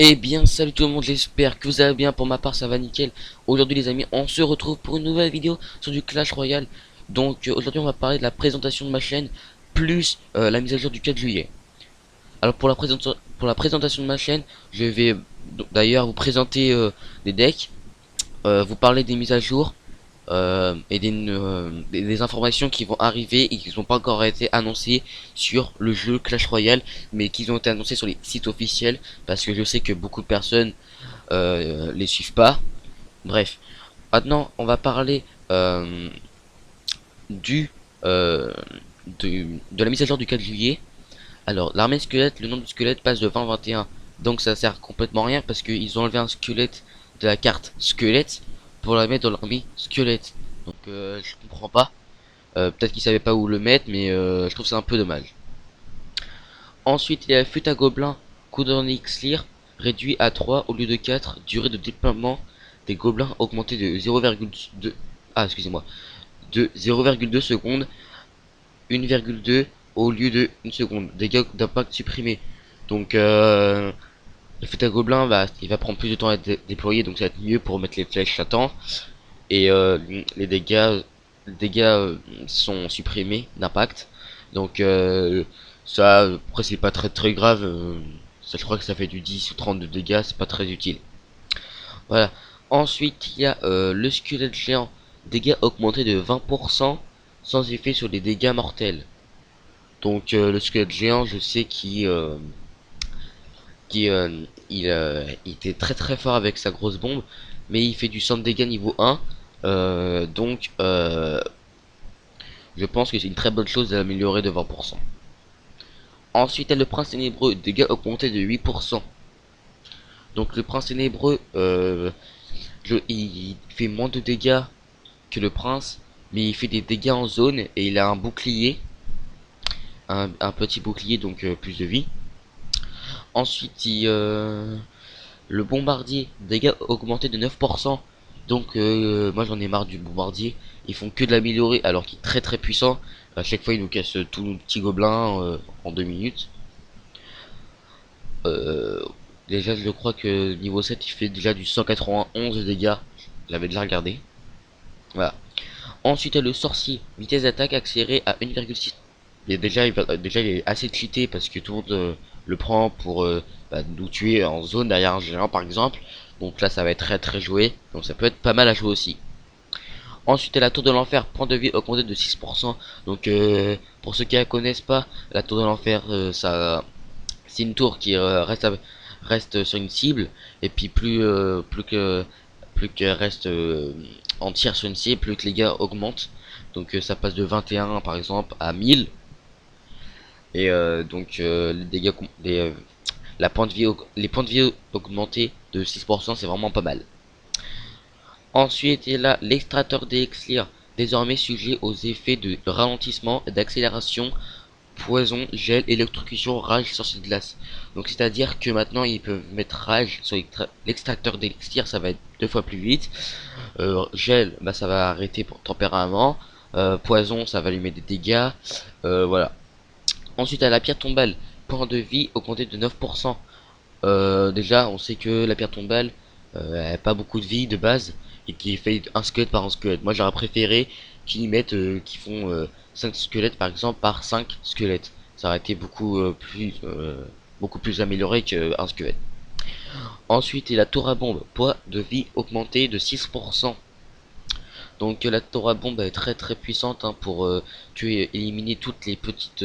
Eh bien salut tout le monde, j'espère que vous allez bien. Pour ma part ça va nickel. Aujourd'hui les amis, on se retrouve pour une nouvelle vidéo sur du Clash Royale. Donc aujourd'hui on va parler de la présentation de ma chaîne plus la mise à jour du 4 juillet. Alors pour la présentation de ma chaîne, je vais d'ailleurs vous présenter des decks, vous parler des mises à jour et des informations qui vont arriver et qui n'ont pas encore été annoncées sur le jeu Clash Royale, mais qui ont été annoncées sur les sites officiels, parce que je sais que beaucoup de personnes les suivent pas. Bref, maintenant on va parler du de la mise à jour du 4 juillet. Alors l'armée squelette, le nombre de squelettes passe de 20 à 21, donc ça sert complètement à rien parce qu'ils ont enlevé un squelette de la carte squelette pour la mettre dans l'armée squelette. Donc je comprends pas. Peut-être qu'ils savaient pas où le mettre, mais je trouve ça un peu dommage. Ensuite il y a la flûte à gobelins cooldown elixir réduit à 3 au lieu de 4, durée de déploiement des gobelins augmentée de 0,2, ah excusez-moi, de 0,2 secondes, 1,2 au lieu de 1 seconde, dégâts d'impact supprimés. Donc le fait à gobelin il va prendre plus de temps à être déployé, donc ça va être mieux pour mettre les flèches à temps. Et les dégâts sont supprimés d'impact. Donc ça, après c'est pas très grave. Ça, je crois que ça fait du 10 ou 30 de dégâts, c'est pas très utile. Voilà. Ensuite il y a le squelette géant, dégâts augmentés de 20% sans effet sur les dégâts mortels. Donc le squelette géant, je sais il était très fort avec sa grosse bombe, mais il fait du 100 de dégâts niveau 1. Donc je pense que c'est une très bonne chose d'améliorer de 20%. Ensuite, il y a le prince ténébreux, dégâts augmentés de 8%. Donc le prince ténébreux, il fait moins de dégâts que le prince, mais il fait des dégâts en zone et il a un bouclier, un petit bouclier, donc plus de vie. Ensuite, le bombardier, dégâts augmentés de 9%. Donc moi j'en ai marre du bombardier. Ils font que de l'améliorer alors qu'il est très puissant. À chaque fois il nous casse tous nos petits gobelins en 2 minutes. Euh, Déjà je crois que niveau 7 il fait déjà du 191 de dégâts. Je l'avais déjà regardé. Voilà. Ensuite il y a le sorcier, vitesse d'attaque accélérée à 1,6. Et déjà il est assez cheaté parce que tout le monde le prend pour nous tuer en zone derrière un géant par exemple. Donc là ça va être très joué. Donc ça peut être pas mal à jouer aussi. Ensuite la tour de l'enfer, point de vie augmenté de 6%. Donc pour ceux qui la connaissent pas, la tour de l'enfer ça c'est une tour qui reste sur une cible. Et puis plus qu'elle reste entière sur une cible, plus que les gars augmentent. Donc ça passe de 21 par exemple à 1000. Et donc les dégâts, les points de vie augmentés de 6%, c'est vraiment pas mal. Ensuite il y a là l'extracteur d'élixir, désormais sujet aux effets de ralentissement, d'accélération, poison, gel, électrocution, rage, sorcier de glace. Donc c'est à dire que maintenant ils peuvent mettre rage sur l'extracteur d'élixir, ça va être 2 fois plus vite. Gel, bah ça va arrêter pour tempérament. Poison, ça va lui mettre des dégâts. Voilà. Ensuite à la pierre tombale, point de vie augmenté de 9%. Déjà on sait que la pierre tombale elle a pas beaucoup de vie de base et qui fait un squelette par un squelette. Moi j'aurais préféré qu'ils mettent qu'ils font 5 squelettes par exemple par 5 squelettes. Ça aurait été beaucoup plus amélioré qu'un squelette. Ensuite il y a la tour à bombe, poids de vie augmenté de 6%. Donc la tour à bombe est très puissante hein, pour tuer, éliminer toutes les petites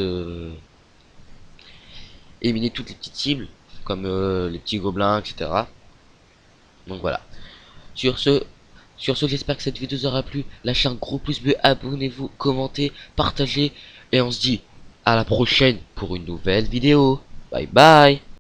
cibles comme les petits gobelins, etc. Donc voilà. Sur ce, j'espère que cette vidéo vous aura plu. Lâchez un gros pouce bleu, abonnez-vous, commentez, partagez. Et on se dit à la prochaine pour une nouvelle vidéo. Bye bye.